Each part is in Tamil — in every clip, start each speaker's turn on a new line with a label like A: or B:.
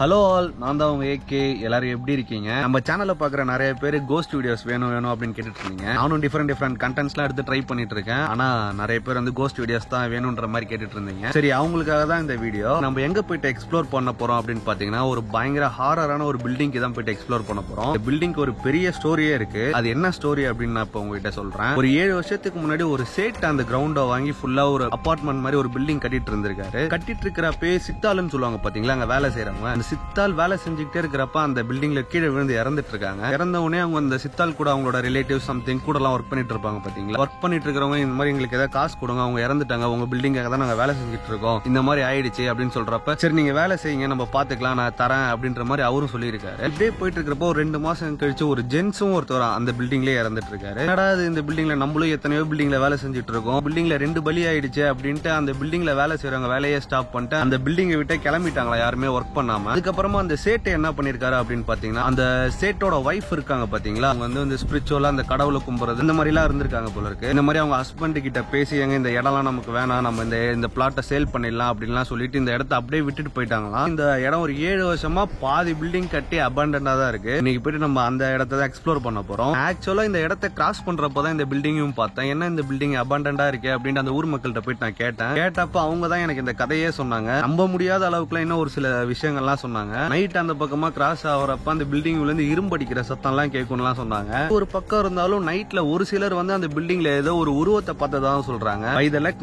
A: ஹலோ ஆல், நான் தான் உங்க ஏகே. எல்லாரும் எப்படி இருக்கீங்க? நம்ம சேனல்ல பாக்குற நிறைய பேர் கோஸ்ட் வீடியோஸ் வேணும் அப்படின்னு கேட்டுட்டு இருக்கீங்க. நானும் டிஃபரெண்ட் கண்டென்ட்ஸ்லாம் எடுத்து ட்ரை பண்ணிட்டு இருக்கேன். ஆனா நிறைய பேர் கோஸ்ட் வீடியோஸ் தான் வேணும்ன்ற மாதிரி கேட்டுட்டு இருந்தீங்க. சரி, அவங்களுக்காக தான் இந்த வீடியோ. நம்ம எங்க போயிட்டு எக்ஸ்ப்ளோர் பண்ண போறோம் அப்படின்னு பாத்தீங்கன்னா, ஒரு பயங்கர ஹாரரான ஒரு பில்டிங்க்கு தான் போயிட்டு எக்ஸ்ப்ளோர் பண்ண போறோம். இந்த பில்டிங்க்கு ஒரு பெரிய ஸ்டோரியே இருக்கு. அது என்ன ஸ்டோரி அப்படின்னு நான் இப்ப உங்ககிட்ட சொல்றேன். ஒரு 7 வருஷத்துக்கு முன்னாடி ஒரு சேட் அந்த கிரவுண்ட வாங்கி ஃபுல்லா ஒரு அபார்ட்மெண்ட் மாதிரி ஒரு பில்டிங் கட்டிட்டு இருந்திருக்காரு. கட்டிட்டு இருக்கிறப்பே சித்தாளுன்னு சொல்லுவாங்க பாத்தீங்களா, அங்க வேலை செய்யறவங்க. அந்த சித்தால் வேலை செஞ்சுக்கிட்டே இருக்கிறப்ப அந்த பில்டிங்ல கீழே விழுந்து இறந்துட்டு இருக்காங்க. இறந்த உடனே அவங்க அந்த சித்தால் கூட அவங்களோட ரிலேட்டிவ் சம்திங் கூட எல்லாம் ஒர்க் பண்ணிட்டு இருப்பாங்க பாத்தீங்களா. ஒர்க் பண்ணிட்டு இருக்கிறவங்க இந்த மாதிரி எங்களுக்கு ஏதாவது காசு கொடுங்க, அவங்க இறந்துட்டாங்க, உங்க பில்டிங்காக தான் நாங்க வேலை செஞ்சுட்டு இருக்கோம், இந்த மாதிரி ஆயிடுச்சு அப்படின்னு சொல்றப்ப, சரி நீங்க வேலை செய்யுங்க, நம்ம பாத்துக்கலாம், நான் தரேன் அப்படின்ற மாதிரி அவரும் சொல்லியிருக்காரு. இப்படியே போயிட்டு இருக்கிறப்போ ஒரு 2 மாசம் கழிச்சு ஒரு ஜென்ஸும் ஒருத்தர் அந்த பில்டிங்லயே இறந்துட்டு இருக்காரு. என்னடா இந்த பில்டிங்ல நம்மளும் எத்தனையோ பில்டிங்ல வேலை செஞ்சுட்டு இருக்கோம், பில்டிங்ல 2 பலி ஆயிடுச்சு அப்படின்ட்டு அந்த பில்டிங்ல வேலை செய்யறவங்க வேலையை ஸ்டாப் பண்ணிட்டு அந்த பில்டிங்கை விட்டு கிளம்பிட்டாங்களா, யாருமே ஒர்க் பண்ணாம. அதுக்கப்புறமா அந்த சேட்டை என்ன பண்ணிருக்காரு அப்படின்னு பாத்தீங்கன்னா, அந்த சேட்டோட வைஃப் இருக்காங்க பாத்தீங்களா, அவங்க வந்து ஸ்பிரிச்சுவலா அந்த கடவுளை கும்புறது இந்த மாதிரி எல்லாம் இருந்திருக்காங்க போல இருக்கு. இந்த மாதிரி அவங்க ஹஸ்பண்ட் கிட்ட பேசி, எங்க இந்த இடம்லாம் நமக்கு வேணாம், நம்ம இந்த பிளாட்டை சேல் பண்ணிடலாம் அப்படின்லாம் சொல்லிட்டு இந்த இடத்த அப்படியே விட்டுட்டு போயிட்டாங்களாம். இந்த இடம் ஒரு 7 வருஷமா பாதி பில்டிங் கட்டி அபண்டன்டா தான் இருக்கு. இன்னைக்கு போயிட்டு நம்ம அந்த இடத்தை தான் எக்ஸ்ப்ளோர் பண்ண போறோம். ஆக்சுவலா இந்த இடத்தை கிராஸ் பண்றப்பதான் இந்த பில்டிங்கும் பார்த்தேன். என்ன இந்த பில்டிங் அபண்டன்டா இருக்கு அப்படின்னு அந்த ஊர் மக்கள்கிட்ட போயிட்டு நான் கேட்டப்ப அவங்க தான் எனக்கு இந்த கதையே சொன்னாங்க. நம்ப முடியாத அளவுக்குலாம் இன்னும் ஒரு சில விஷயங்கள்லாம் சொன்னாங்க. நைட் அந்த பக்கமா கிராஸ் ஆகிறப்ப அந்த பில்டிங்ல இருந்து இரும்படிக்கிற சத்தம் எல்லாம் கேட்கும்லாம் சொன்னாங்க. ஒரு பக்கம் இருந்தாலும் நைட்ல ஒரு சிலர் அந்த பில்டிங்ல ஏதோ ஒரு உருவத்தை பார்த்ததான் சொல்றாங்க.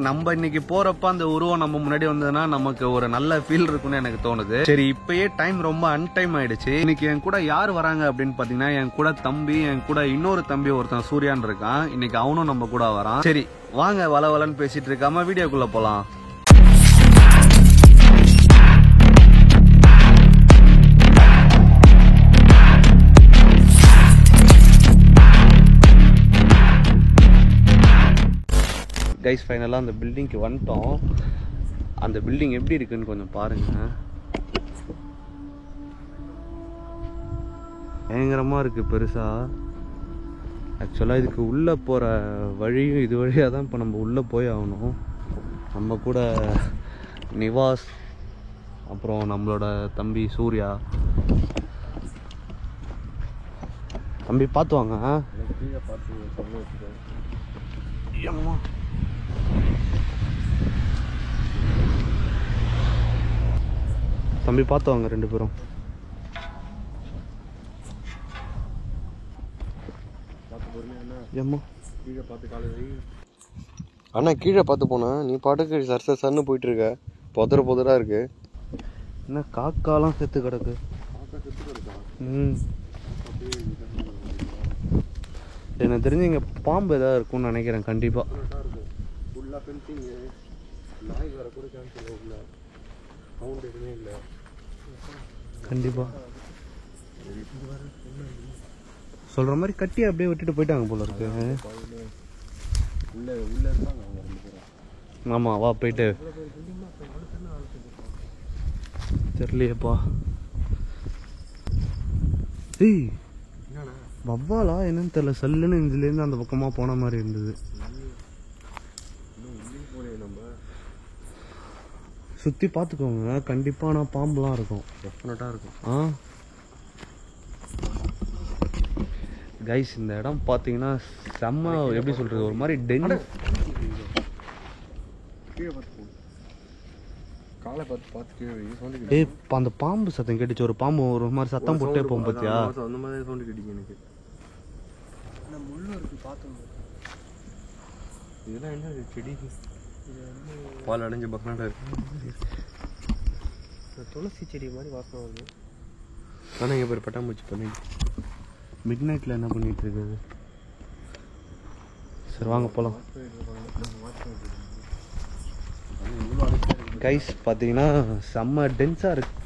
A: நம்ம இன்னைக்கு போறப்ப அந்த உருவம் நம்ம முன்னாடி வந்ததுன்னா நமக்கு ஒரு நல்ல ஃபீல் இருக்கும்னு எனக்கு தோணுது. சரி, இப்பயே டைம் ரொம்ப அன்டைம் ஆயிடுச்சு. இன்னைக்கு என் கூட யார் வராங்க அப்படின்னு பாத்தீங்கன்னா, என் கூட தம்பி, என் கூட இன்னொரு தம்பி ஒருத்தன் சூர்யான் இருக்கான். இன்னைக்கு அவனும் நம்ம கூட வரான். சரி வாங்க, வளவலன்னு பேசிட்டு இருக்காம வீடியோக்குள்ள போலாம். கைஸ், ஃபைனலாக அந்த பில்டிங்க்கு வந்துட்டோம். அந்த பில்டிங் எப்படி இருக்குன்னு கொஞ்சம் பாருங்க. பயங்கரமாக இருக்குது பெருசாக. ஆக்சுவலாக இதுக்கு உள்ளே போகிற வழியும் இது வழியாக தான் இப்போ நம்ம உள்ளே போய் ஆகணும். நம்ம கூட நிவாஸ், அப்புறம் நம்மளோட தம்பி சூர்யா. தம்பி பார்த்து வாங்க. தம்பி பார்த்து வாங்க 2 பேரும்.
B: அண்ணா கீழே பார்த்து போனா, நீ பாட்டுக்கு சர்ன்னு போயிட்டு இருக்க. புதரா இருக்கு.
A: என்ன காக்காலாம் செத்து கிடக்கு. எனக்கு தெரிஞ்சு இங்க பாம்பு ஏதாவது இருக்கும்னு நினைக்கிறேன். கண்டிப்பா கண்டிப்பா சொல்ற மாதிரி கட்டி அப்படியே விட்டுட்டு போயிட்டாங்க போல இருக்கு. ஆமா, வா போயிட்டு தெரியலையேப்பா. ஏய், வவ்வாலா என்னன்னு தெரியல, சல்லுன்னு இதுல இருந்து அந்த பக்கமா போன மாதிரி இருந்தது. சுத்தி பாத்துக்கோங்க, கண்டிப்பா. ஆனா பாம்புலாம் இருக்கும், டெஃபினட்டா இருக்கும். கைஸ், இந்த இடம் பாத்தீங்கன்னா செம்ம, எப்படி சொல்றது, ஒரு மாதிரி அந்த பாம்பு சத்தம் கேட்டுச்சு. ஒரு பாம்பு ஒரு மாதிரி சத்தம் போட்டே போகும் பாத்தியா, அந்த மாதிரி சவுண்ட் கேட்டுச்சு எனக்கு. இதெல்லாம் என்ன செடி, பால் அடைஞ்ச பக்கனாடா இருக்கு. துளசி செடி மாதிரி வாசனை வருது. ஆனால் இங்கே பேர் பட்டாம்பூச்சி பண்ணிட்டு மிட் நைட்டில் என்ன பண்ணிட்டு இருக்குது. சரி வாங்க போகலாம். கைஸ் பார்த்தீங்கன்னா செம்ம டென்ஸாக இருக்கு,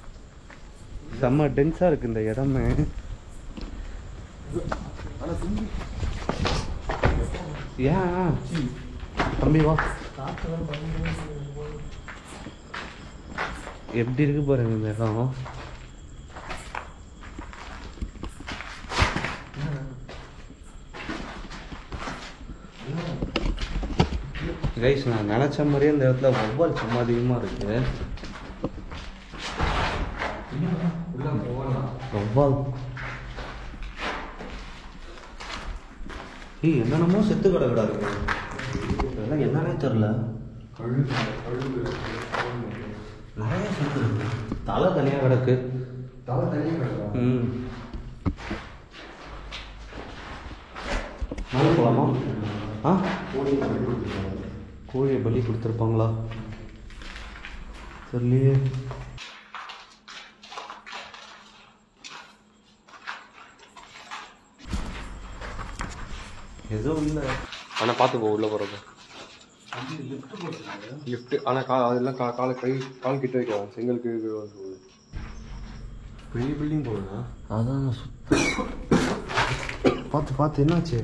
A: செம்ம டென்ஸாக இருக்கு இந்த இடமே. ஏன் தம்பி வா, எப்படி இருக்கு பாருங்க இந்த இடம். கைஸ், நான் நினைச்ச மாதிரியே இந்த இடத்துல வவ்வால் சும்மா அதிகமாக இருக்கு. வவ்வால். ஏய் என்னென்னமோ செத்து கிடக்குடா இருக்கு. இதெல்லாம் என்னன்னே தெரில. நிறைய செத்து இருக்கு. தலை தனியாக கிடக்கு. மேலே போகலாமா? ஆ, கோழியை பலி கொடுத்துருப்பாங்களா தெரியலையே. எதுவும் இல்லை.
B: ஆனால் பார்த்து போ உள்ளே போகிறப்ப. லிஃப்ட்டு ஆனால் அதெல்லாம் கால் கிட்ட வைக்கலாம். செங்கல் கீழே பெரிய பில்டிங் போகுதுண்ணா.
A: அதான் பார்த்து என்னாச்சு?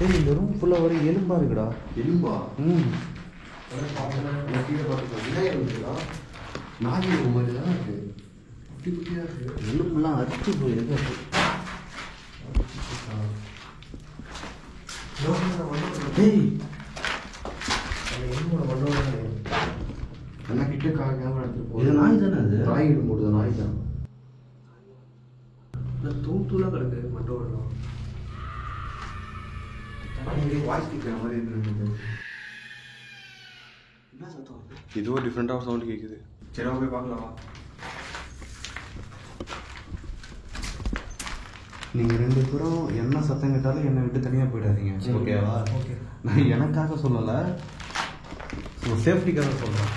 A: ஏய் இந்த ரூம் ஃபுல்லாக வர எலும்பா இருக்குடா.
B: எலும்பா? நாய் மாதிரி தான் இருக்குது. குட்டி குட்டியாக இருக்குது.
A: எலும்புலாம் அரிச்சு போயிருக்கு.
B: இது நாய் தானே? அது நாய் போடுது. நாய் தான். தூளாக கிடக்கு மட்டும் வாய்ஸ் கேட்குற மாதிரி இருக்கு. என்ன சத்தம்? ஏதோ டிஃப்ரெண்டாக சவுண்ட் கேட்குது. சரி போய் பார்க்கலாமா?
A: நீங்கள் 2 பேரும் என்ன சத்தம் கேட்டாலும் என்னை விட்டு தனியாக போயிடாதீங்க. ஓகேவா? ஓகே. நான் எனக்காக சொல்லலை, சேஃப்டிக்காக சொல்கிறேன்.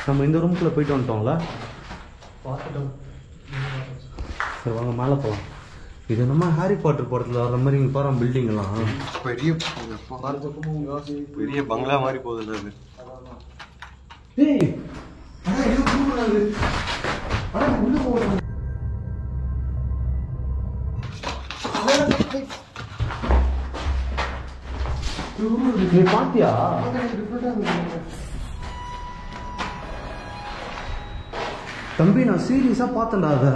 A: நம்ம இந்த ரூம்குள்ளே போயிட்டு வந்துட்டோம்ல. பார்த்துட்டோம். சரி வாங்க மேலே போகலாம். இது நம்ம ஹாரி பாட்டர் படத்தில் வர மாதிரி இங்கே பாரு பில்டிங் எல்லாம்
B: பெரிய பங்களா மாதிரி போகுதுல்ல அது.
A: நீ பாத்தியா? தம்பி நான் சீரியஸா பார்த்தேன்டா அத.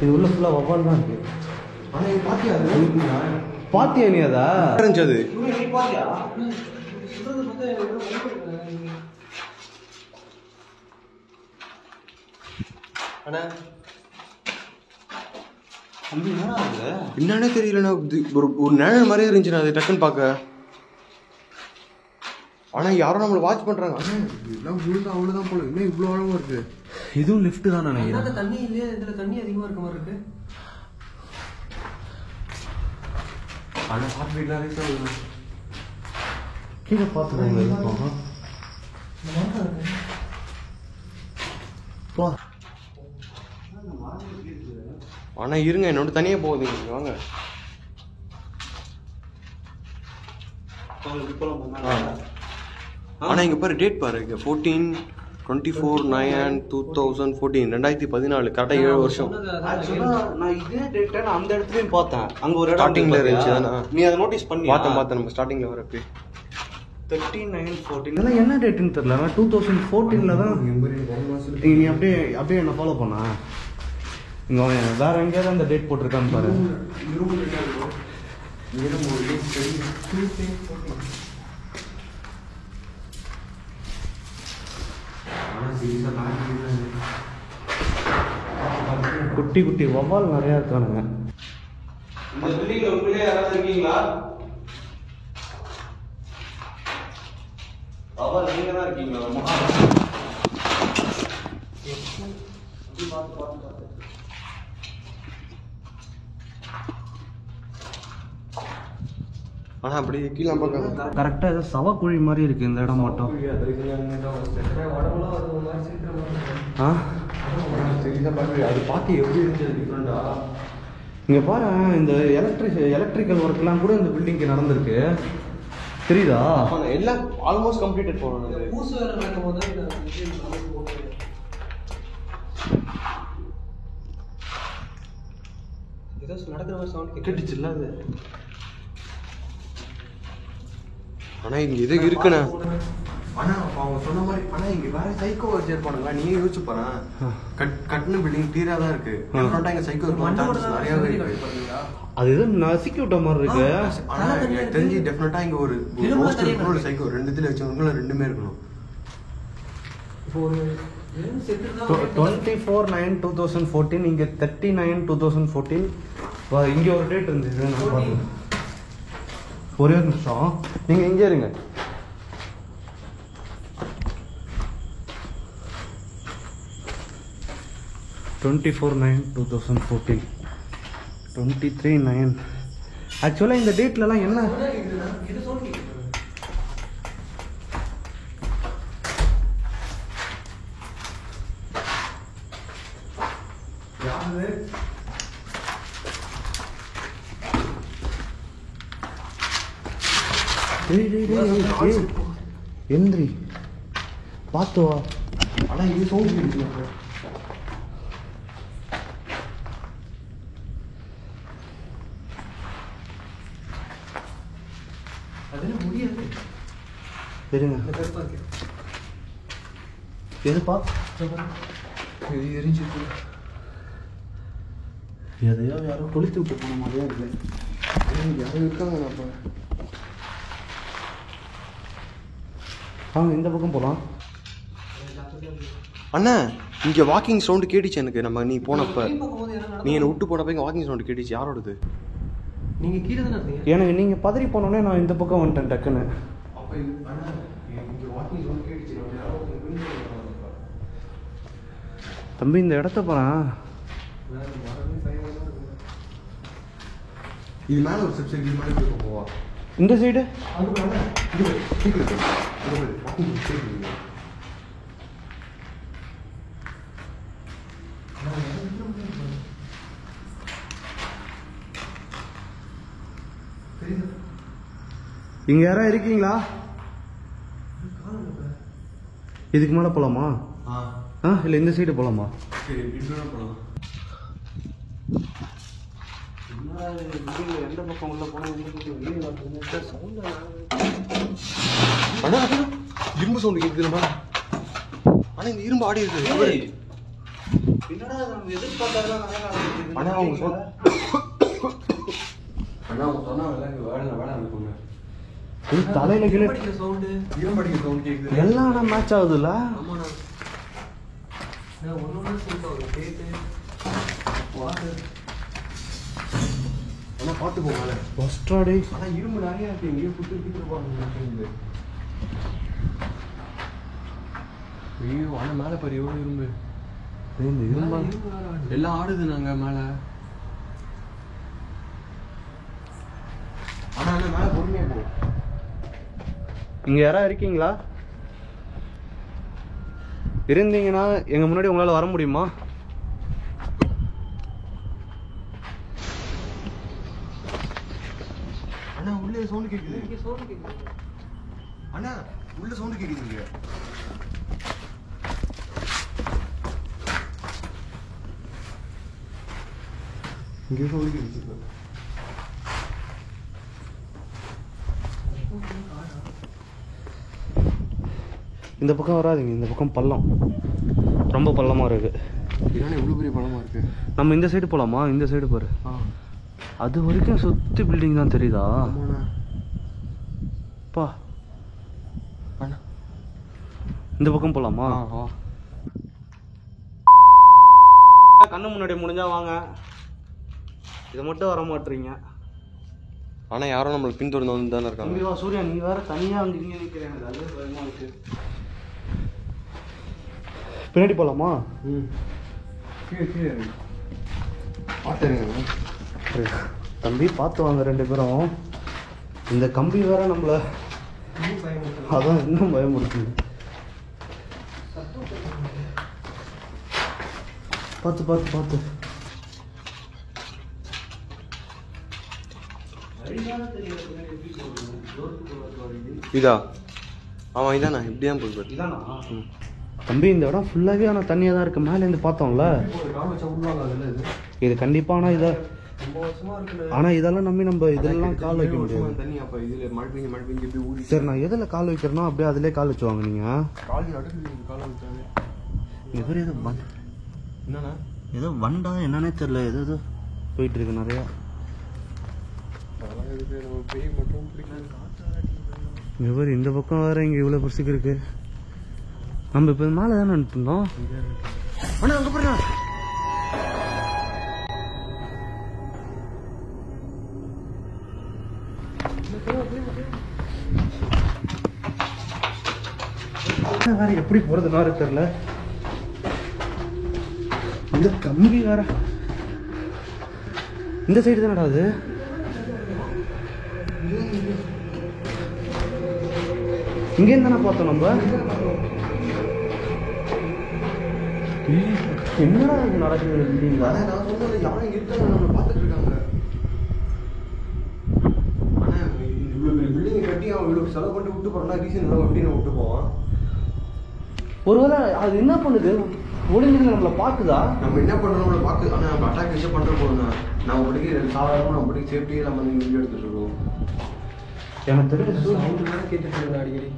A: இது உள்ள ஃபுல்லா வவ்வால் தான் இருக்கு. பாத்தியா நீ அதா?
B: இருந்துச்சு என்னன்னே தெரியலண்ணா. ஒரு நிழல் மாதிரியே இருந்துச்சுண்ணா அது டக்குன்னு பார்க்க. ஆனா யாரும் நம்மளை வாட்ச் பண்றாங்க. இதெல்லாம் விழுந்தா அவ்வளவுதான் போல. இன்னும் இவ்வளவு ஆழமா இருக்கு.
A: இதுவும் லிஃப்ட் தான் நினைக்கிறேன்.
C: தண்ணி இல்லையா? இதுல தண்ணி அதிகமா இருக்க மாதிரி இருக்கு.
B: ஆனா ஹார்ட் பீட்லாம் ரைஸ் ஆகுது.
A: கீழே பார்த்துக்கோங்க. இருக்கும்
B: ஆனா இருங்க, என்னோட தனியா போகுது. வாங்க. ஆனா இங்க பாரு டேட் பாரு. 14/24/9/2014 2014 கரெக்டா 7 வருஷம்.
A: நான் இதே டேட்டை நான் அந்த இடத்துலயும் பார்த்தேன். அங்க ஒரு
B: ஸ்டார்டிங்ல இருந்துச்சு தானே.
A: நீ அதை நோட்டீஸ் பண்ணி
B: பார்த்தேன் நம்ம ஸ்டார்டிங்ல வரப்பே
A: 13/9/14. இதெல்லாம் என்ன டேட்டுன்னு தெரியல. நான் 2014ல தான். நீ அப்படியே என்ன ஃபாலோ பண்ணா இங்க வேற எங்கேயாவது அந்த டேட் போட்டிருக்கான்னு பாரு. குட்டி குட்டி வவ்வால் நிறைய இருக்கானுங்க. இந்த பில்டிங்ல உண்மையிலே யாராவது இருக்கீங்களா? வவ்வால் நீங்க தான் இருக்கீங்களா?
B: ஆனா அப்படி கீழே பார்க்க
A: கரெக்டா ஏதோ சவக்குழி மாதிரி இருக்கு இந்த இடம் மட்டும்.
B: அது பார்த்து எப்படி இருந்துச்சு டிஃப்ரெண்டா.
A: இங்க பாரு, இந்த எலக்ட்ரிக்கல் ஒர்க்லாம் கூட இந்த பில்டிங்க்கு நடந்திருக்கு. தெரியுதா?
B: எல்லாம் ஆல்மோஸ்ட் கம்ப்ளீட்டட் போறோம்.
C: பூசு வேலை நடக்கும்போது ஏதோ நடக்கிற மாதிரி சவுண்ட் கேட்டுச்சுல்ல. அது
B: ஆனால் இங்கே இது இருக்குண்ணே.
A: ஆனால் அவங்க சொன்ன மாதிரி ஆனால் இங்கே வேற சைக்கோ வச்சிருப்பானுங்களா, நீயே யோசிச்சு பாரு. கட்டின பில்டிங் கிளியராக தான் இருக்கு. இங்கே சைக்கோ நிறையாவே இருக்கு.
B: அது எதுவும் நசுக்கி விட்ட மாதிரி இருக்கு.
A: ஆனால் எனக்கு தெரிஞ்சு டெஃபினட்டா இங்கே ஒரு சைக்கோ ரெண்டுத்துல வச்சவங்க ரெண்டுமே இருக்கணும்.
C: இப்போ ஒரு
B: 24/9/2014, இங்கே 39/2014. இங்கே ஒரு டேட் இருந்தது. ஒரே ஒரு நிமிஷம், நீங்கள் இங்கே இருங்க. (24/9/2014) 23/9. ஆக்சுவலாக இந்த டேட்லலாம் என்ன
C: இது சொல்லி
B: எந்திரி பார்த்து வா.
A: ஆனால் இது சவுண்ட் இருக்கு.
C: அதெல்லாம் முடியாது.
B: இருங்க, எதுப்பா
A: இது எரிஞ்சிருக்கு.
B: எதையோ யாரோ கொளுத்து விட்டு போன மாதிரியே இருக்கு.
A: யாரும் இருக்காங்க. அப்போ
B: வாங்க இந்த பக்கம் போகலாம்.
A: அண்ணா இங்கே வாக்கிங் சவுண்டு கேட்டுச்சு எனக்கு. நீ போனப்ப
C: பார்க்கும்போது என்ன
A: நீ என்னை விட்டு போனப்ப இங்கே வாக்கிங் சவுண்டு கேட்டுச்சு. யாரோடது?
C: நீங்க கீழே தானே இருந்தீங்க.
B: எனக்கு நீங்கள் பதறி போனோடனே நான் இந்த பக்கம் வந்துட்டேன் டக்குன்னு.
A: அப்போ அண்ணா இங்கே வாக்கிங் சவுண்டு கேட்டுச்சு.
B: தம்பி இந்த இடத்த போகிறேன்.
A: இது மேலே ஒரு ஸ்டெப்ஸ் இது மேலே போய் போவா.
B: இந்த சைடு
A: அங்கே போய் இது கேட்குது. வாக்கிங் கேட்குது.
B: இங்கே யாராவது இருக்கீங்களா? இதுக்கு மேலே போகலாமா? இல்லை இந்த சைடு போகலாமா?
A: சரி இப்படி போகலாம்.
B: எந்த பக்கம் உள்ள போனால்
A: அண்ணா இரும்பு சவுண்டு கேட்குது. நம்ம ஆனால் இந்த இரும்பு ஆடி இருக்குது. அண்ணா அவங்க சொன்னாங்க வேலை
B: தலையில கீழே
C: அடிக்கிற சவுண்டு
A: இரும்பு அடிக்கிற சவுண்டு கேட்குது.
B: எல்லாம் ஆனால் மேட்ச் ஆகுதுல்ல.
C: ஆமாண்ணா. ஒன்று சிங்க் ஆகுது. Date water.
A: ஆனால் பார்த்து போவாங்க.
B: பஸ்டாடி
A: ஆனால் இரும்பு நிறையா இருக்கு. எங்கேயோ புட்டு இருப்பாங்க. ஐயோ ஆனால் மேலே பாரு எவ்வளோ இரும்பு.
B: இந்த இரும்பா
A: எல்லாம் ஆடுது. நாங்கள் மேலே ஆனால் மேலே பொறுமையாக போகும்.
B: இங்கே யாராவது இருக்கீங்களா? இருந்தீங்கன்னா எங்கள் முன்னாடி உங்களால் வர முடியுமா?
A: அண்ணா உள்ளே சவுண்டு கேட்குது.
C: இங்கே சவுண்டு கேட்குது.
A: அண்ணா உள்ள சவுண்டு கேட்குதுங்க. இங்கே சவுண்டு கேட்குது.
B: இந்த பக்கம் வராதிங்க. இந்த பக்கம் பள்ளம், ரொம்ப பள்ளமாக இருக்கு.
A: இதானே இவ்வளோ பெரிய பழமாக இருக்கு.
B: நம்ம இந்த சைடு போகலாமா? இந்த சைடு பாரு. அது வரைக்கும் சுற்றி பில்டிங் தான் தெரியுதா?
A: ஆமாண்ணா.
B: பா
A: அண்ணா
B: இந்த பக்கம் போகலாமா?
A: வா.
B: கண்ணு முன்னாடி முடிஞ்சா வாங்க. இதை மட்டும் வர மாட்டீங்க.
A: ஆனால் யாரும் நம்மளுக்கு பின்தொடர்ந்து வந்து தானே இருக்காங்க.
B: தம்பி வா சூர்யா, நீ வேற தனியாக அங்கே இங்கே நிற்கிறேன். எனக்கு அதுவே பயமா இருக்கு. பின்னாடி போகலாமா?
A: கீழே பார்த்துருங்க
B: தம்பி பார்த்து வாங்க ரெண்டு பேரும். இந்த கம்பி வேற நம்மள அதான் இன்னும் பயமுறுத்துது. பார்த்து பார்த்து பார்த்து.
A: இதா? ஆமாம் இதாண்ணா. இப்படி தான் போய்
B: இதானா தம்பி? இந்த இடம் ஃபுல்லாகவே ஆனால் தண்ணியாக தான் இருக்குது. மேலேருந்து பார்த்தோம்ல, இது கண்டிப்பாக. ஆனால் இதை
C: ரொம்ப வருஷமா இருக்கு.
B: ஆனா இதெல்லாம் நம்பி நம்ம இதெல்லாம் கால் வைக்க முடியாது.
C: தண்ணி அப்ப இதுல மழை பெஞ்சு எப்படி ஊறி.
B: சரி நான் எதில் கால் வைக்கிறேனோ அப்படியே அதிலே கால் வச்சுவாங்க நீங்க.
C: கால் நடுக்கு கால் வச்சாங்க.
B: இவர் ஏதோ
C: என்னன்னா
B: ஏதோ வண்டா என்னன்னே தெரியல, ஏதோ போயிட்டு இருக்கு நிறையா.
C: அதெல்லாம் எதுக்கு நம்ம பேய் மட்டும் பிடிக்காது.
B: இவர் இந்த பக்கம் வேற இங்க இவ்வளவு பரிசுக்கு இருக்கு. நம்ம இப்ப மேலே தானே அனுப்பிருந்தோம்.
C: அண்ணா அங்க போறா.
B: வேற எப்படி போறது தெரியல. அந்த கம்பி வேற இந்த சைடு தானடா அது. இங்க தானே பார்த்தோம் நம்ம. என்னடா இது நடக்குது பில்டிங்ல?
C: நான் சொல்றது யாரும் இருக்காங்க, நம்ம பார்த்துட்டு இருக்காங்க. ஆனா இவ்வளவு பெரிய பில்டிங் கட்டி அவன் இவ்வளவு செலவு பண்ணி விட்டு போறான்னா ரீசன் எப்படி நான் விட்டு போவான்?
B: ஒருவேளை அது என்ன பண்ணுது, ஒளிஞ்சிருந்து நம்மள பாக்குதா?
C: நம்ம என்ன பண்றோம் நம்மள பாக்கு. ஆனா நம்ம அட்டாக் என்ன பண்றோம் போதுனா நம்ம படிக்க சாதாரணமா நம்ம படிக்க சேஃப்டியே நம்ம வீடியோ எடுத்துட்டு இருக்கோம்.
B: எனக்கு தெரிஞ்ச
C: சவுண்ட் வேற கேட்டுட்டு இருக்கேன் அடிக்கடி.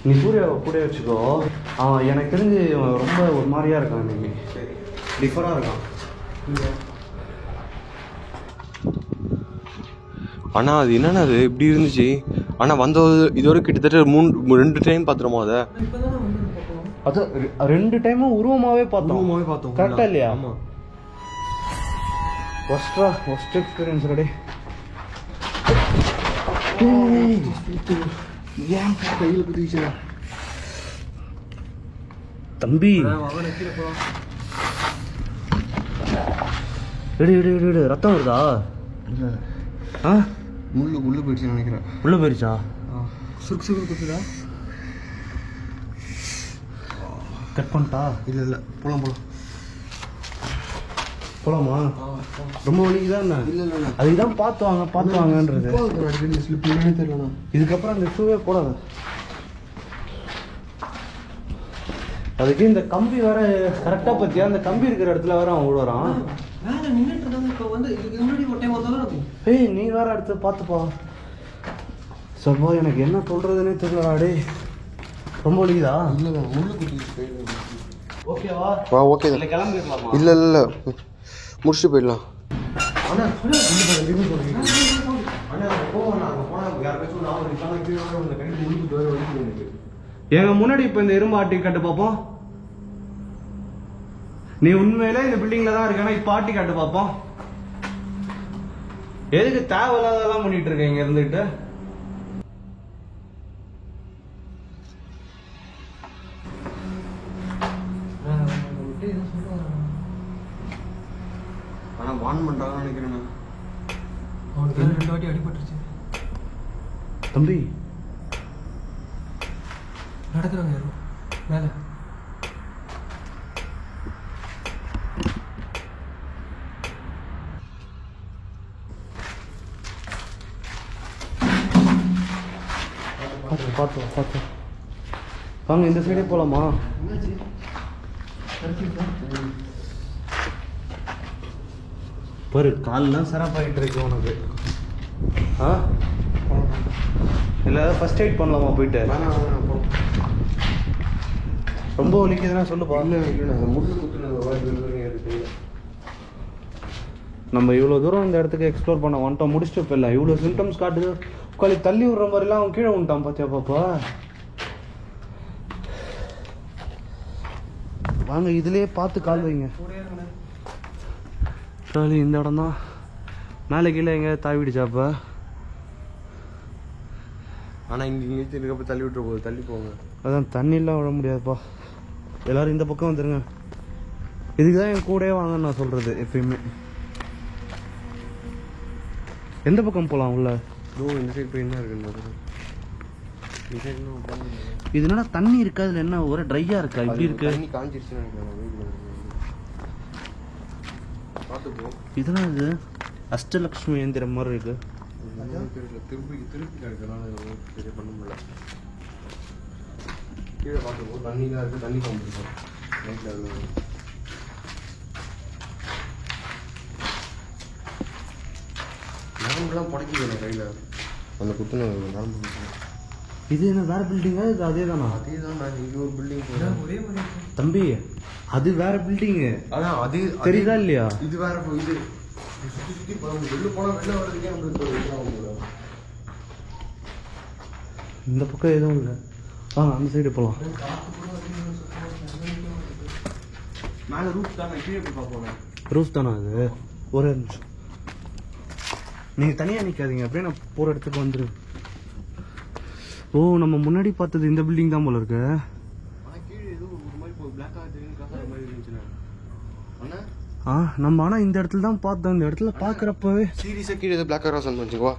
B: நீ சூர்யாவை கூட வச்சுக்கோ. அவன் எனக்கு தெரிஞ்சு ரொம்ப ஒரு மாதிரியா இருக்கான், இன்னைக்கு டிஃபரா இருக்கான்.
C: ஆனா அது என்னன்னா அது இப்படி இருந்துச்சு. ஆனா வந்தது இதுவரை கிட்டத்தட்ட 2 டைம் பாத்துறோமா அதை.
B: அது 2 டைமும் உருவமாவே பார்த்தோம். கரெக்டா இல்லையா?
C: ஆமா.
B: Worst experience ready.
C: ஏன் கையில குதிச்சா
B: தம்பி? எடு ரத்தம் வருதா? ஆ
C: உள்ள போயிடுச்சு நினைக்கிறேன்.
B: உள்ள போயிடுச்சா?
C: சுருக்கு குத்துதா?
B: கட் பண்ணிட்டா?
C: இல்ல போலாம்
B: போலாமா? ரொம்ப வலிக்குதா என்ன?
C: இல்ல
B: அதுதான் பார்த்து வாங்கன்றது.
C: தெரியல.
B: இதுக்கப்புறம் அந்த ஷூவே போடாத. அதுக்கு இந்த கம்பி வேற கரெக்டா பத்தியா? அந்த கம்பி இருக்கிற இடத்துல வேற அவன் விடுறான். ஏய் நீ வேற அடுத்து பார்த்துப்பா. சப்பா எனக்கு என்ன சொல்றதுன்னே தெரியலடா. டே ரொம்ப வலிக்குதா?
C: இல்ல முள்ளு குத்தி.
B: ஓகேவா?
C: ஓகே.
B: இல்ல கிளம்பிடலாமா?
C: இல்ல முடிச்சுட்டு போயிடலாம்.
B: எங்க முன்னாடி இப்ப இந்த இரும்பு ஆட்டி கட்டு பாப்போம். நீ உண்மையிலே இந்த பில்டிங்ல தான் இருக்கானா? இப்ப ஆட்டி காட்டு பாப்போம். எதுக்கு தேவையில்லாதெல்லாம் பண்ணிட்டு இருக்க இங்க இருந்துட்டு?
C: ஆனா வான் பண்றாங்கன்னு நினைக்கிறேன்.
D: அவனுக்கு 2 வாட்டி அடிபட்டுருச்சு.
B: தம்பி
D: நடக்கிறாங்க யாரும் மேல.
B: பார்த்து வாங்க, இந்த சைடே போலாமா? பாரு கால்லாம் சிறப்பாயிட்டு இருக்கு உனக்கு. ஆ இல்லை ஃபர்ஸ்ட் எய்ட் பண்ணலாமா போயிட்டு? ரொம்ப வலிக்குதுன்னா சொல்லுப்பா. நம்ம இவ்வளோ தூரம் இந்த இடத்துக்கு எக்ஸ்ப்ளோர் பண்ண வந்துட்டோம், முடிச்சுட்டு போயிடலாம். இவ்வளோ சிம்டம்ஸ் காட்டுது. உட்காந்து தள்ளி விடுற மாதிரிலாம் அவன் கீழே விட்டான் பார்த்தியா பாப்பா? வாங்க இதுலயே பார்த்து கால் வைங்க. சரி இந்த இடம் தான். மேலே கீழே எங்க தாவிடுச்சாப்பா?
C: ஆனா இங்க இருக்கப்ப தள்ளி விட்டுற போகுது. தள்ளி போங்க.
B: அதான் தண்ணிலாம் விட முடியாதுப்பா. எல்லாரும் இந்த பக்கம் வந்துருங்க. இதுக்கு தான் என் கூடயே வாங்கன்னு நான் சொல்றது எப்பயுமே. எந்த பக்கம் போகலாம் உள்ள?
C: இந்த சைடு போய் என்ன இருக்குன்னு
B: இது என்னடா தண்ணி இருக்கா? இதுல என்ன ஒரே ட்ரையா இருக்கா? இப்படி இருக்கு.
C: தண்ணி காஞ்சிருச்சுன்னு நினைக்கிறேன்.
B: இதெல்லாம் இது அஷ்டலக்ஷ்மி எந்திரம் மாதிரி இருக்கு.
C: திருப்பி கிடைக்கிறதுனால சரியா பண்ண முடியல. கீழே பார்க்கும்போது தண்ணி தான் இருக்கு. தண்ணி காமிச்சிருக்கோம் நைட்ல. நரம்புலாம் புடைக்குது கையில் அந்த குத்துன நரம்பு.
B: இது என்ன வேற பில்டிங்கா? இது அதே தானா?
C: அதே தான் நான் இங்கே ஒரு பில்டிங்
D: ஒரே மாதிரி
B: தம்பி அது வேற பில்டிங்கு.
C: அதான் அது
B: தெரியுதா இல்லையா?
C: இது வேற இது சுற்றி சுற்றி வெளில போனால் வெளில வர்றதுக்கே நம்மளுக்கு
B: இந்த பக்கம் எதுவும் இல்லை. அந்த சைடு போகலாம்.
C: மேலே ரூஃப் தானே, கீழே போய் பார்ப்போம்.
B: ரூஃப் தானா அது? ஒரே நிமிஷம் நீங்கள் தனியாக நிற்காதீங்க, அப்படியே நான் போகிற இடத்துக்கு வந்துடு. ஓ நம்ம முன்னாடி பார்த்தது இந்த பில்டிங் தான் போல இருக்கு.
C: ஆனால் கீழே ஏதோ ஒரு மாதிரி பிளாக்காக தெரியும் காசாக மாதிரி இருந்துச்சுண்ணே.
B: நம்ம ஆனால் இந்த இடத்துல தான் பார்த்தோம். இந்த இடத்துல பார்க்குறப்பவே
C: சீரியஸாக கீழே ஏதோ பிளாக் கலராக சொன்ன வச்சுக்கோ.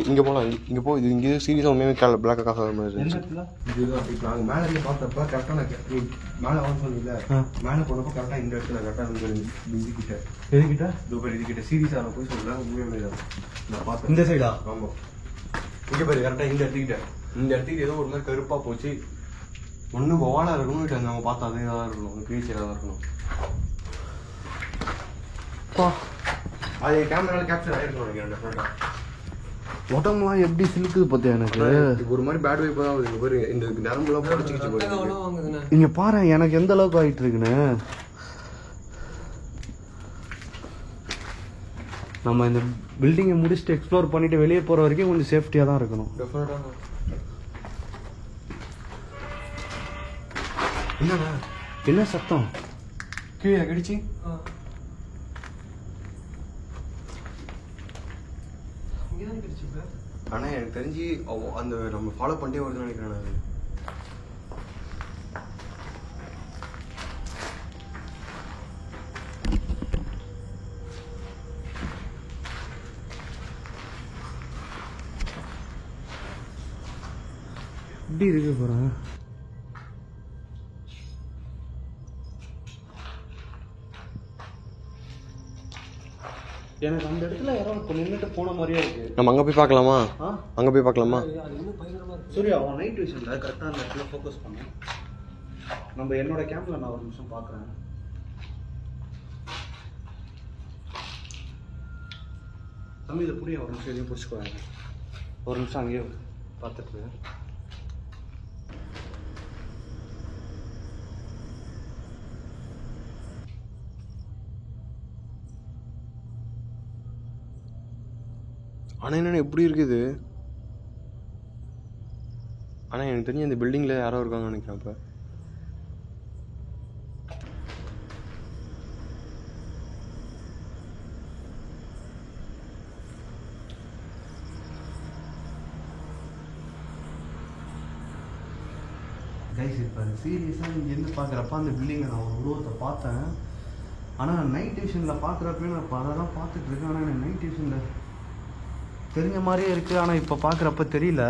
C: இங்கே போகலாம். இங்கே போ. இது இங்கே சீரியஸாக உண்மையுமே பிளாக் காசு வர மாதிரி இருந்துச்சு. இதுதான் இப்போ நாங்கள் மேலே இருந்து பார்த்தப்ப கரெக்டாக நான் மேலே வந்து சொன்னீங்கல்ல, மேலே போனப்போ கரெக்டாக இந்த இடத்துல கரெக்டாக இதுக்கிட்ட
B: எதுக்கிட்ட
C: துபாய் இதுக்கிட்ட சீரியஸாக நான் போய் சொல்கிறேன். உண்மையுமே தான் நான் பார்த்தேன்.
B: இந்த சைடா?
C: ஆமாம். இங்கே பாரு கரெக்டாக இந்த இடத்துக்கிட்ட ஏதோ ஒரு மாதிரி கருப்பாக போச்சு. ஒன்றும் ஒவாலாக இருக்கணும். வீட்டு நம்ம பார்த்தா அதே தான் இருக்கணும். கிரீச்சராக தான் இருக்கணும். அது கேமராவில் கேப்சர் ஆகிருக்கணும் நினைக்கிறேன் டெஃபினட்டாக.
B: உடம்புலாம் எப்படி சிலுக்குது பார்த்தியா எனக்கு?
C: ஒரு மாதிரி பேட் வைப் தான் இங்க பாரு. இந்த நரம்புலாம் புடிச்சிக்கிச்சு பாரு.
B: இங்க பாரு எனக்கு எந்த அளவுக்கு ஆயிட்டு இருக்குன்னு. நம்ம இந்த பில்டிங்கை முடிச்சுட்டு எக்ஸ்ப்ளோர் பண்ணிட்டு வெளியே போற வரைக்கும் கொஞ்சம் சேஃப்டியா தான் இருக்கணும்.
C: என்னண்ணா
B: என்ன சத்தம்?
C: கீழே கடிச்சு ஆனா எனக்கு தெரிஞ்சு அந்த நம்ம ஃபாலோ பண்ணிட்டே வருதுன்னு நினைக்கிறேன். அது
B: எப்படி இருக்கு போறேன். எனக்கு அந்த இடத்துல யாரோ நின்றுட்டு போன மாதிரியே இருக்கு.
C: நம்ம அங்க போய் பார்க்கலாமா? அங்க போய் பார்க்கலாமா?
B: சூர்யா அவன் நைட் விஷன்ல கரெக்டாக அந்த இடத்துல ஃபோக்கஸ் பண்ணு. நம்ம என்னோட கேம்ப்ல நான் ஒரு நிமிஷம் பார்க்குறேன். தம்பி இதை புரிய ஒரு நிமிஷம் எதையும் பிடிச்சிக்குவாங்க. ஒரு நிமிஷம் அங்கேயே பார்த்துட்டு
C: ஆனால் என்னென்ன எப்படி இருக்குது? ஆனால் எனக்கு தெரிஞ்சு இந்த பில்டிங்கில் யாரோ இருக்காங்கன்னு நினைக்கிறேன். இப்போ
B: கைஸ் இப்போ சீரியஸாக இங்கேருந்து பார்க்குறப்ப அந்த பில்டிங்கை நான் ஒரு உருவத்தை பார்த்தேன். ஆனால் நைட் விஷனில் பார்க்குறப்ப நான் அதெல்லாம் பார்த்துட்டு இருக்கேன். ஆனால் எனக்கு நைட் விஷனில் தெரிஞ்ச மாதிரியே இருக்குது. ஆனால் இப்போ பார்க்குறப்ப தெரியல.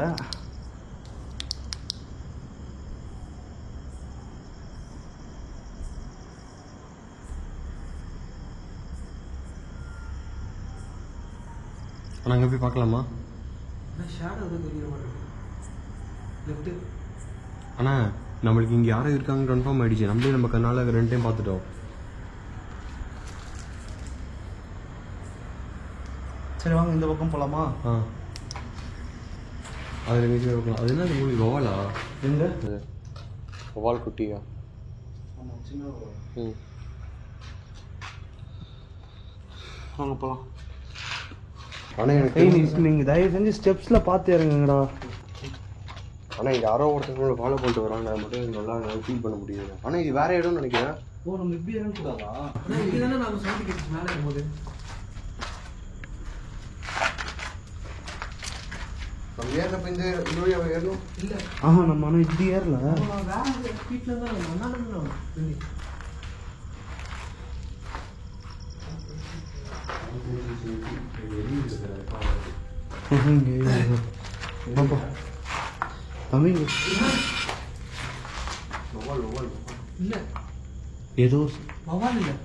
C: ஆனால் அங்கே போய் பார்க்கலாமா? ஆனால் நம்மளுக்கு இங்கே யாரும் இருக்காங்கன்னு கன்ஃபார்ம் ஆகிடுச்சு. நம்மளே நம்ம கண்ணால் 2 டைம் பார்த்துட்டோம்.
B: சரி வாங்க இந்த பக்கம் போகலாமா?
C: அதில் எங்கேயும் இருக்கலாம். அது என்ன உங்களுக்கு ஒவாலா?
B: எங்க
C: ஒவால் குட்டியா?
B: ஆமாம் சின்ன. வாங்க போகலாம்.
C: ஆனால் எனக்கு
B: நீங்கள் தயவு செஞ்சு ஸ்டெப்ஸில் பார்த்து இறங்குங்கடா.
C: ஆனால் இங்கே யாரோ ஒருத்தவங்களோட ஃபாலோ பண்ணிட்டு வராங்க. மட்டும் எனக்கு நல்லா ஃபீல் பண்ண முடியாது. ஆனால் இது வேற இடம்னு நினைக்கிறேன்.
B: ஓ நம்ம இப்படி இறங்கக்கூடாதா?
D: இதுதானே நாம சவுண்ட் கேட்டுச்சு மேலே இருக்கும்போது.
C: நம்ம ஏறப்ப இந்த வழியாக ஏறணும்
D: இல்லை
B: நம்ம ஆனால் இப்படி ஏறல.
D: வேற ஸ்பீட்ல தான் நம்ம
B: தம்பி
D: இல்லை
B: ஏதோ
D: வவால் இல்லை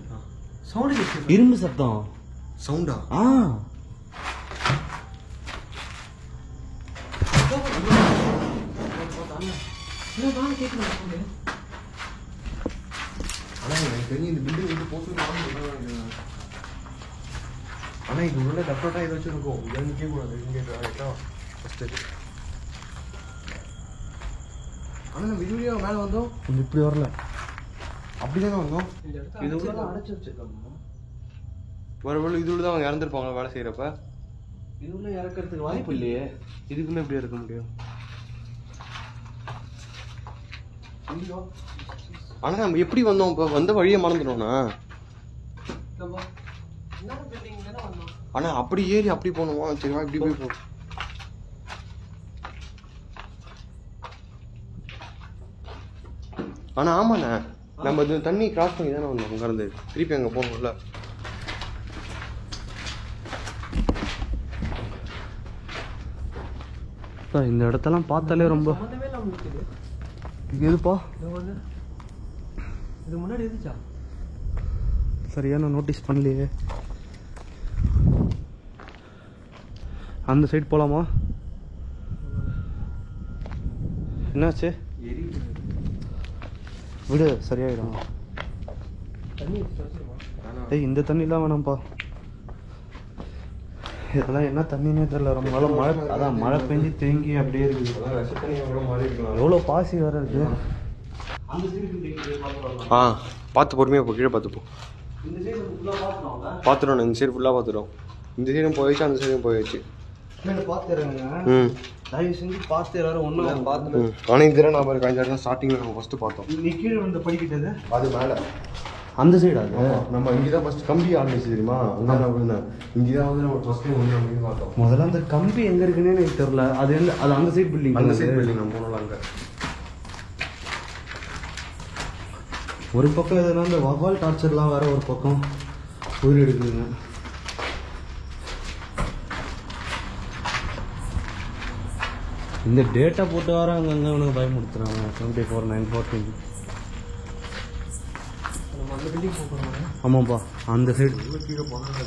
D: சவுண்டு கேட்டு
B: இரும்பு சத்தம்.
C: சவுண்டா? ஆனால் எனக்கு தெரிஞ்சு இந்த பில்டிங் வந்து போச்சு. ஆனா இது உள்ள டெஃபரட்டா ஏதாச்சும் இருக்கும். இங்க நிக்க கூடாது. இங்க கரெக்டா ஃபர்ஸ்ட். ஆனா நம்ம வீடியோ மேல வந்தோம்.
B: கொஞ்சம் இப்படி வரல.
C: அப்படிதானே வந்தோம்.
B: இது உள்ள அடைச்சு வச்சிருக்காங்க.
C: ஒருவேளை இது உள்ள தான் அவங்க இறந்துருப்பாங்க வேலை செய்யறப்ப.
B: இது உள்ள இறக்கிறதுக்கு வாய்ப்பு இல்லையே.
C: இதுக்குள்ள எப்படி இருக்க முடியும்? ஆனா நம்ம எப்படி வந்தோம்? இப்ப வந்த வழியை மறந்துட்டோம்னா. ஆனா அப்படி ஏறி அப்படி போனோமா? சரிவா இப்படி போய் போ. ஆனா ஆமாண்ணே, நம்ம இது தண்ணி கிராஸ் பண்ணி தானே வந்தோம். அங்க இருந்து திருப்பி அங்க போகணும்ல.
B: இந்த இடத்தெல்லாம் பார்த்தாலே ரொம்ப எதுப்பா
D: இது முன்னாடி எதுச்சா?
B: சரியா நான் நோட்டீஸ் பண்ணலையே. அந்த சைடு போலாமா? என்னாச்சு? விடு, சரியாயிடும்.
D: தண்ணி வச்சிருமா?
B: ஏய், இந்த தண்ணிலாம் வேணாம்ப்பா. இதெல்லாம் என்ன தண்ணினே தெரியல. ரொம்ப நாள் மழை, அதான் மழை பெஞ்சு தேங்கி அப்படியே இருக்குது. எவ்வளோ பாசி வேற இருக்கு.
C: ஆ பார்த்து பொறுமையாக போ, கீழே பார்த்து போ. பார்த்துட்டோம், இந்த சைடு ஃபுல்லாக பார்த்துட்டோம். இந்த சைடும் போயிடுச்சு, அந்த சைடும் போயிடுச்சு.
B: பார்த்துறேங்க.
C: ம்
B: தயவு செஞ்சு பார்த்து எல்லாரும் ஒன்றும் பார்த்து.
C: ஆனால் இந்த நான் பாருங்க, இந்த இடம் ஸ்டார்டிங்கில் நம்ம ஃபஸ்ட்டு பார்த்தோம்.
B: நீ கீழே வந்து படிக்கிட்டது
C: அது மேலே
B: அந்த சைடு. அது
C: நம்ம இங்கே தான் ஃபஸ்ட் கம்பி ஆரம்பிச்சு தெரியுமா? அங்கே நான் விழுந்தேன். இங்கே தான் வந்து நம்ம ஃபஸ்ட் டைம் வந்து நம்ம பார்த்தோம்.
B: முதல்ல அந்த கம்பி எங்கே இருக்குன்னே எனக்கு தெரியல. அது எந்த, அது அந்த சைடு பில்டிங்.
C: அந்த சைடு பில்டிங் நம்ம போனோம். அங்கே
B: ஒரு பக்கம் எதுனா இந்த வவ்வால் டார்ச்சர்லாம் வேற ஒரு பக்கம் உயிர் எடுக்குதுங்க. இந்த டேட்டா போட்டு வர அங்கங்கே அவனுக்கு பயமுடுத்துறாங்க. 24/9/14.
D: நம்ம அந்த பில்டிங் போகிறோம்.
B: ஆமாப்பா, அந்த சைடு.
C: கீழே போனால்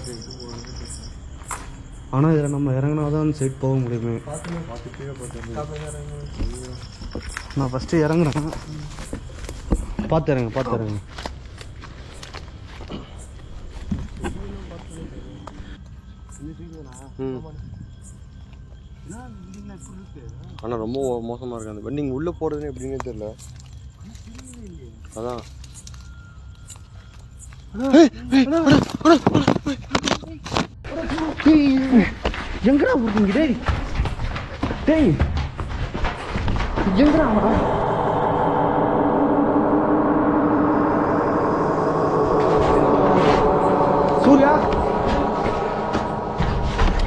B: ஆனால் இதில் நம்ம இறங்கினா தான் அந்த சைடு போக முடியுமே.
C: பார்த்து கீழே பார்த்து
B: நான் ஃபஸ்ட்டு இறங்குறேன். பார்த்துறேங்க, பார்த்துறேங்க.
C: ஆனால் ரொம்ப மோசமாக இருக்கு அந்த வண்டிங்க. உள்ளே போகிறதுன்னு எப்படின்னே தெரியல. அதான்
B: எங்கடா போட்டீங்க? டேய் டேய், எங்கடா? சூர்யா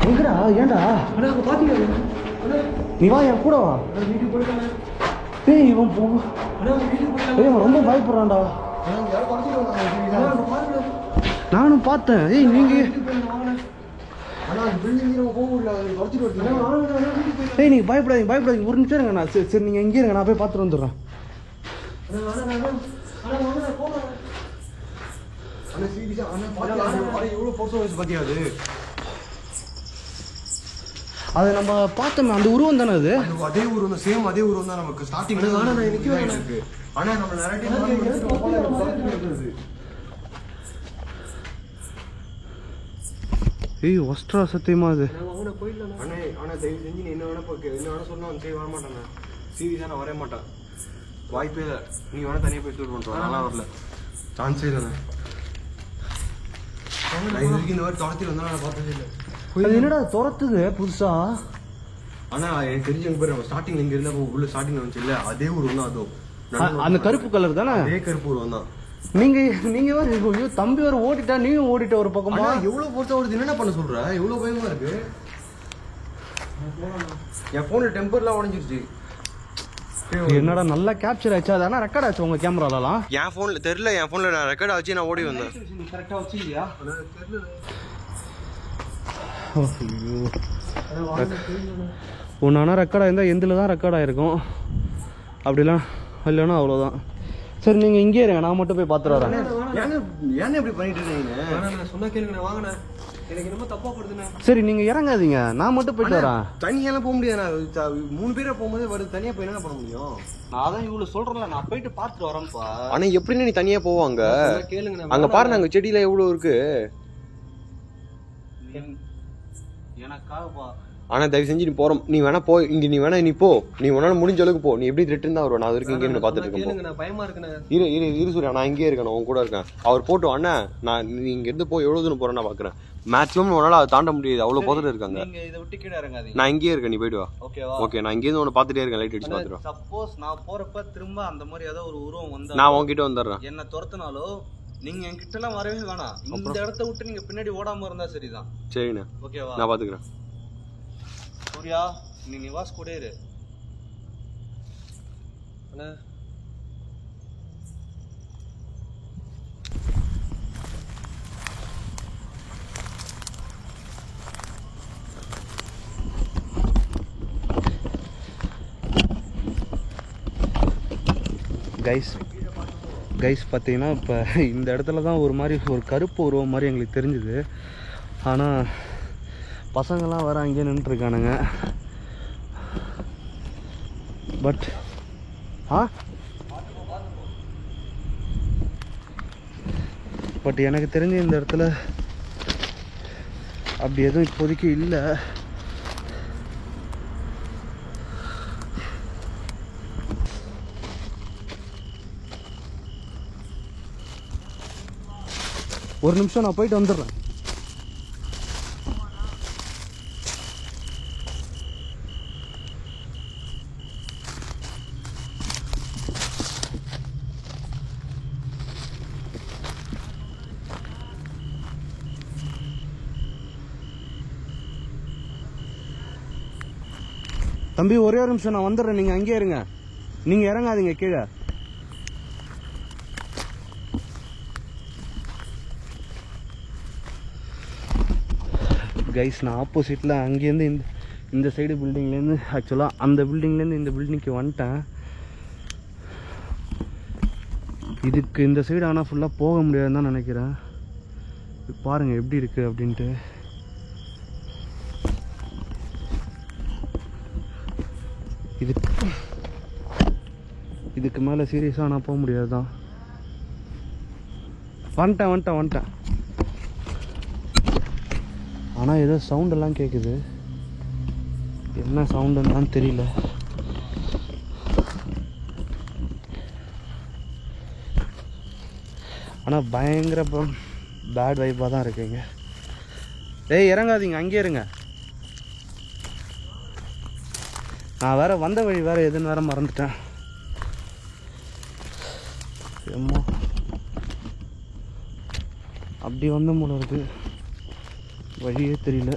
B: எங்கடா? ஏன்டா?
D: அண்ணா அங்கே பார்த்தீங்க?
B: நீ வா, என் கூட வா.
D: வீட்டுக்கு போயிட்டாங்க.
B: டேய், இவன் போ.
D: அண்ணா வீட்டுக்கு போயிட்டாங்க.
B: டேய், அவன் ரொம்ப பயப்படுறான்டா.
D: அண்ணா பாருங்க.
B: நானும் பார்த்தேன். ஏய், நீங்க ஏய், நீங்க பயப்படாதீங்க, பயப்படாதீங்க. ஒரு நிமிஷம் இருங்க. நான் சரி நீங்க எங்கே இருங்க, நான் போய் பார்த்துட்டு வந்துடுறேன். அது நம்ம பார்த்தோமே, அந்த உருவம் தானே அது?
C: அதே ஊர் தான், சேம் அதே ஊர் தான் நமக்கு ஸ்டார்டிங்ல. ஆனா நம்ம
B: ஏய், ஒஸ்ட்ரா சத்தியமா அது.
C: ஆனா தயவு செஞ்சு நீ என்ன வேணா சொன்னா சரி வர மாட்டேன். சீரியஸா நான் வரவே மாட்டேன். வாய்ப்பே இல்லை. நீ வேணா தனியாக போய் டூர் பண்ணுறோம். நல்லா வரல, சான்ஸே இல்லைண்ணே. நான் இது வரைக்கும் இந்த மாதிரி துரத்தி வந்தா நான் பார்த்ததே இல்லை.
B: அது என்னடா துரத்துது புதுசா?
C: ஆனா எனக்கு தெரிஞ்சவங்க பேர் நம்ம ஸ்டார்டிங் இங்க இருந்தா உள்ள ஸ்டார்டிங் வந்துச்சு இல்ல, அதே ஊர் தான். அதுவும்
B: அந்த கருப்பு கலர் தானே?
C: அதே கருப்பு ஊர் தான்.
B: நீங்க வேற தம்பி வேற ஓடிட்டா, நீயும் ஓடிட்ட ஒரு பக்கமா.
C: எவ்வளவு பொறுத்த வருது, என்ன பண்ண சொல்ற? எவ்வளவு பயமா இருக்கு. என் போன்ல டெம்பர்லாம் உடஞ்சிருச்சு.
B: என்னடா நல்லா கேப்சர் ஆச்சு. அது ஆனா ரெக்கார்ட் ஆச்சு உங்க கேமராலாம்.
C: என் போன்ல தெரியல, என் போன்ல நான் ரெக்கார்ட் ஆச்சு, நான் ஓடி வந்தேன்.
B: கரெக்டா வச்சிருக்கியா? ஒன்று ஆனால் ரெக்கார்ட் ஆயிருந்தா எந்தில் தான் ரெக்கார்ட் ஆயிருக்கும். அப்படிலாம் இல்லைன்னா அவ்வளோதான். சரி, நீங்கள் இங்கே இருங்க, நான் மட்டும் போய் பார்த்துட்டு வரேன்.
C: ஏன் இப்படி பண்ணிட்டு இருக்கீங்க?
D: நான் சொன்னா கேளுங்க, வாங்கினேன். எனக்கு என்னமோ தப்பா போடுதுண்ணே.
B: சரி, நீங்கள் இறங்காதீங்க, நான் மட்டும் போயிட்டு வரேன்.
C: தனியெல்லாம் போக முடியாது. 3 பேரை போகும்போது வருது, தனியா போய் என்ன பண்ண முடியும்?
B: நான் அதான் இவ்வளோ சொல்கிறேன்ல, நான் போயிட்டு பார்த்துட்டு வரேன்ப்பா.
C: ஆனா எப்படின்னு நீ தனியா போவாங்க?
D: கேளுங்க.
C: அங்க பாருங்க, அங்க செடியில எவ்வளவு இருக்கு.
B: எனக்காகப்பா.
C: ஆனா தயவு செஞ்சு நீ போற, நீ வேணா போ, இங்க நீ வேணா நீ போ, நீ உன்னால முடிஞ்ச அளவுக்கு போ. நீ எப்படி ரிட்டர்ன் தான் வருவா, நான் வரைக்கும் இங்கே நின்று பாத்துட்டு இருக்கேன்.
D: கேளுங்க, நான் பயமா இருக்குண்ணே.
C: இரு சூர்யா, நான் இங்கேயே இருக்கேன், உன் கூட இருக்கேன். அவர் போட்டு அண்ணா, நான் நீ இங்க இருந்து போய் எவ்வளவு தூரம் போறேன் நான் பாக்குறேன். மேக்ஸிமம் உன்னால அதை தாண்ட முடியாது, அவ்வளவு பக்கத்துல இருக்காங்க.
B: நீங்க இதை விட்டு கீழே இறங்காதீங்க.
C: நான் இங்கேயே இருக்கேன், நீ போயிட்டு வா.
B: ஓகேவா?
C: ஓகே, நான் இங்கே இருந்து உன்னை பாத்துட்டே இருக்கேன், லைட் அடிச்சு பாத்துட்டு.
B: சப்போஸ் நான் போறப்ப திரும்ப அந்த மாதிரி ஏதோ ஒரு உருவம் வந்தா
C: நான் உன்கிட்ட வந்துடுறேன்.
B: என்ன துரத்துனாலோ நீங்க என்கிட்ட எல்லாம் வரவே வேணாம். இந்த இடத்த விட்டு நீங்க பின்னாடி ஓடாம இருந்தா சரிதான்.
C: சரிண்ணே,
B: ஓகேவா?
C: நான் பாத்துக்கிறேன்.
B: சூர்யா, நீ நிவாஸ் கூட இரு.
D: அண்ணா
B: கைஸ் பார்த்தீங்கன்னா இப்போ இந்த இடத்துல தான் ஒரு மாதிரி ஒரு கருப்பு உருவம் மாதிரி எங்களுக்கு தெரிஞ்சுது. ஆனால் பசங்கள்லாம் வர அங்கேயே நின்றுருக்கானுங்க. பட் எனக்கு தெரிஞ்சு இந்த இடத்துல அப்படி எதுவும் இப்போதைக்கு இல்லை. ஒரு நிமிஷம், நான் போயிட்டு வந்துடுறேன். தம்பி ஒரே ஒரு நிமிஷம், நான் வந்துடுறேன். நீங்க அங்கேயே இருங்க, நீங்க இறங்காதீங்க கீழே. கைஸ், நான் ஆப்போசிட்டில் அங்கேருந்து இந்த சைடு பில்டிங்லேருந்து, ஆக்சுவலாக அந்த பில்டிங்லேருந்து இந்த பில்டிங்க்கு வந்துட்டேன். இதுக்கு இந்த சைடு ஆனால் ஃபுல்லாக போக முடியாதுன்னு தான் நினைக்கிறேன். பாருங்கள் எப்படி இருக்குது அப்படின்ட்டு. இதுக்கு மேலே சீரியஸாக நான் போக முடியாது தான். வந்துட்டேன். ஆனால் ஏதோ சவுண்டெல்லாம் கேட்குது, என்ன சவுண்டுன்னு தெரியல. ஆனால் பயங்கர பேட் வைப்பாக தான் இருக்குங்க. ஏய் இறங்காதீங்க, அங்கேயே இருங்க. நான் வேற வந்த வழி வேற எதுன்னு வேற மறந்துட்டேன். அப்படி வந்த போல இருக்கு, வழியே தெரியல.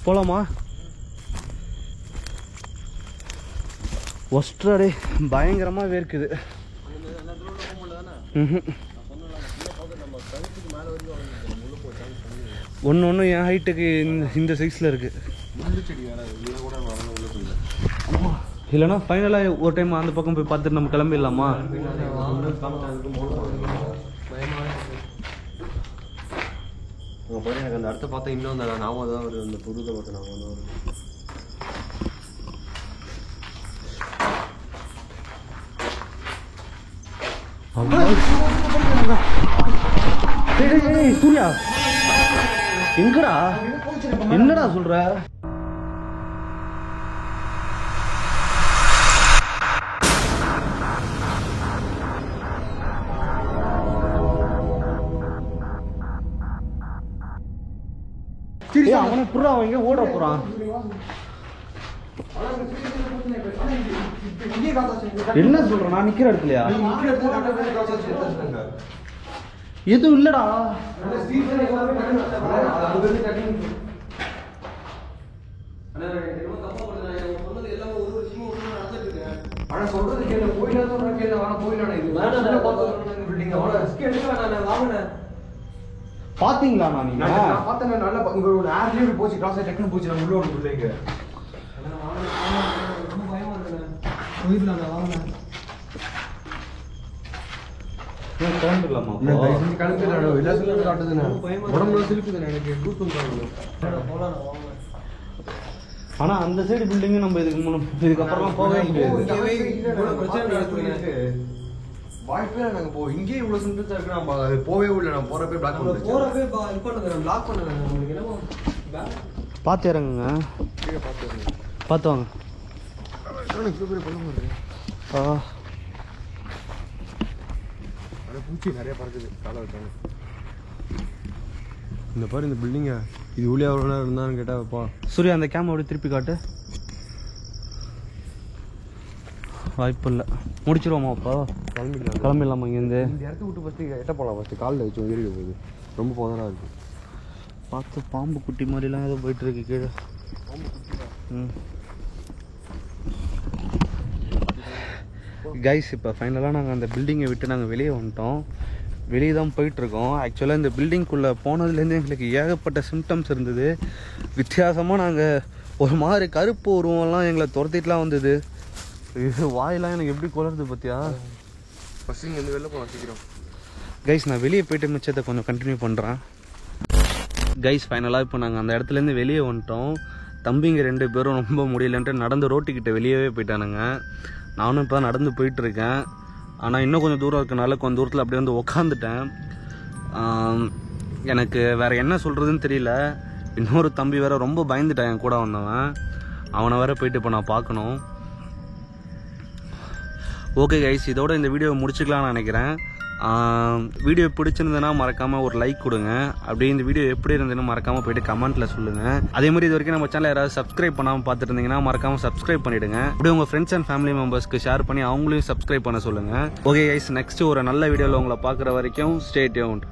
B: போலாமா? ஒஸ்ட்ராடே பயங்கரமாக வேர்க்குது. ஒன்று என் ஹைட்டுக்கு இந்த சைஸில் இருக்குது. இல்லைன்னா ஃபைனலாக ஒரு டைம் அந்த பக்கம் போய் பார்த்துட்டு நம்ம கிளம்பிடலாமா?
C: எனக்கு அந்த இடத்த பார்த்தா இன்னும் அந்த ஞாபகம் தான் வருது, அந்த புதுதை பார்த்த ஞாபகம் தான் வருது.
B: சூர்யா எங்கடா, என்னடா சொல்ற? அவனை புறா, அவன் எங்க ஓட போறான்? என்ன சொல்ற? நான் நிக்கிற இடத்துலயா? எதுவும் இல்லடா.
D: சொல்றது கேளு, போயிடலாம் கேளு, வாங்க போயிடலாம்.
B: பாத்தீங்களா? நீங்க
C: பார்த்தேன், நல்லா உங்களோட ஏர்லயே போச்சு, கிராஸ் டக்குன்னு போச்சு. நான் உள்ள ஒரு பிள்ளைங்க
D: ரொம்ப பயமா இருக்குண்ணே, போயிடலாம் வாங்க.
A: கிளம்பிடலாமா
C: இல்லை தயவு செஞ்சு கிளம்பிடலாம் எல்லா சிலிப்பு காட்டுதுண்ணே உடம்புல சிலிப்புதுண்ணே எனக்கு தூக்கம் காணும்
B: ஆனா அந்த சைடு பில்டிங் நம்ம இதுக்கப்புறம் போகவே முடியாது.
C: வாய்ப்பே இல்லை நாங்கள் போ இங்கேயே இவ்வளோ சிம்பிள்ஸாக இருக்கு நம்ம அது போவே இல்லை நான் போகிறப்பே பிளாக் பண்ணுறேன்
D: பிளாக் பண்ணுறேன் உங்களுக்கு என்னமோ
B: பார்த்து இறங்குங்க,
C: கீழே பார்த்து
B: பார்த்து வாங்க.
C: இவ்வளோ பேர் பண்ண மாட்டேன் அது பூச்சி நிறைய பறக்குது காலை வச்சாங்க. இந்த பாரு இந்த பில்டிங்க இது உள்ளே எவ்வளோ நேரம் இருந்தான்னு கேட்டால் வைப்பா.
B: சூர்யா அந்த கேமரா அப்படியே திருப்பி காட்டு. வாய்ப்பு இல்லை. முடிச்சிருவோமா அப்போ? கிளம்பிடலாமா இங்கேருந்து?
C: இந்த இடத்த விட்டு ஃபஸ்ட்டு எட்ட போகலாம். ஃபஸ்ட்டு காலில் வச்சு ஏறிக்க போகுது, ரொம்ப போதனாக இருக்குது.
B: பார்த்து பாம்பு குட்டி மாதிரிலாம் ஏதோ போயிட்டு இருக்கு கீழே. கைஸ் இப்போ ஃபைனலாக நாங்கள் அந்த பில்டிங்கை விட்டு நாங்கள் வெளியே வந்துட்டோம். வெளியே தான் போயிட்டுருக்கோம். ஆக்சுவலாக இந்த பில்டிங்குள்ளே போனதுலேருந்து எங்களுக்கு ஏகப்பட்ட சிம்டம்ஸ் இருந்தது. வித்தியாசமாக நாங்கள் ஒரு மாதிரி கருப்பு உருவம்லாம் எங்களை துரத்திட்டுலாம் வந்தது. இது வாயெல்லாம் எனக்கு எப்படி குளருது பார்த்தியா?
C: ஃபஸ்ட்டு இங்கே வந்து வெளில போகலாம் சீக்கிரம்.
B: கைஸ் நான் வெளியே போயிட்டு மிச்சத்தை கொஞ்சம் கண்டினியூ பண்ணுறேன். கைஸ் ஃபைனலாக இப்போ நாங்கள் அந்த இடத்துலேருந்து வெளியே வந்துட்டோம். தம்பிங்க 2 பேரும் ரொம்ப முடியலன்ட்டு நடந்து ரோட்டுக்கிட்ட வெளியவே போயிட்டானுங்க. நானும் இப்போ நடந்து போயிட்டுருக்கேன். ஆனால் இன்னும் கொஞ்சம் தூரம் இருக்கனால கொஞ்சம் தூரத்தில் அப்படியே வந்து உக்காந்துட்டேன். எனக்கு வேறு என்ன சொல்கிறதுன்னு தெரியல. இன்னொரு தம்பி வேறு ரொம்ப பயந்துட்டான் என் கூட வந்தவன். அவனை வேறு போயிட்டு இப்போ நான் பார்க்கணும். ஓகே கைஸ், இதோட இந்த வீடியோவை முடிச்சுக்கலாம்னு நினைக்கிறேன். வீடியோ பிடிச்சிருந்ததுன்னா மறக்காமல் ஒரு லைக் கொடுங்க. அப்படியே இந்த வீடியோ எப்படி இருந்ததுன்னு மறக்காமல் போயிட்டு கமெண்ட்டில் சொல்லுங்கள். அதே மாதிரி இது வரைக்கும் நம்ம சேனல் யாராவது சப்ஸ்கிரைப் பண்ணாமல் பார்த்துட்டு இருந்தீங்கன்னா மறக்காமல் சப்ஸ்கிரைப் பண்ணிவிடுங்க. அப்படியே உங்கள் ஃப்ரெண்ட்ஸ் அண்ட் ஃபேமிலி மெம்பர்ஸ்க்கு ஷேர் பண்ணி அவங்களையும் சப்ஸ்கிரைப் பண்ண சொல்லுங்கள். ஓகே கைஸ், நெக்ஸ்ட் ஒரு நல்ல வீடியோவில் உங்களை பார்க்குற வரைக்கும் ஸ்டே டியூன்ட்.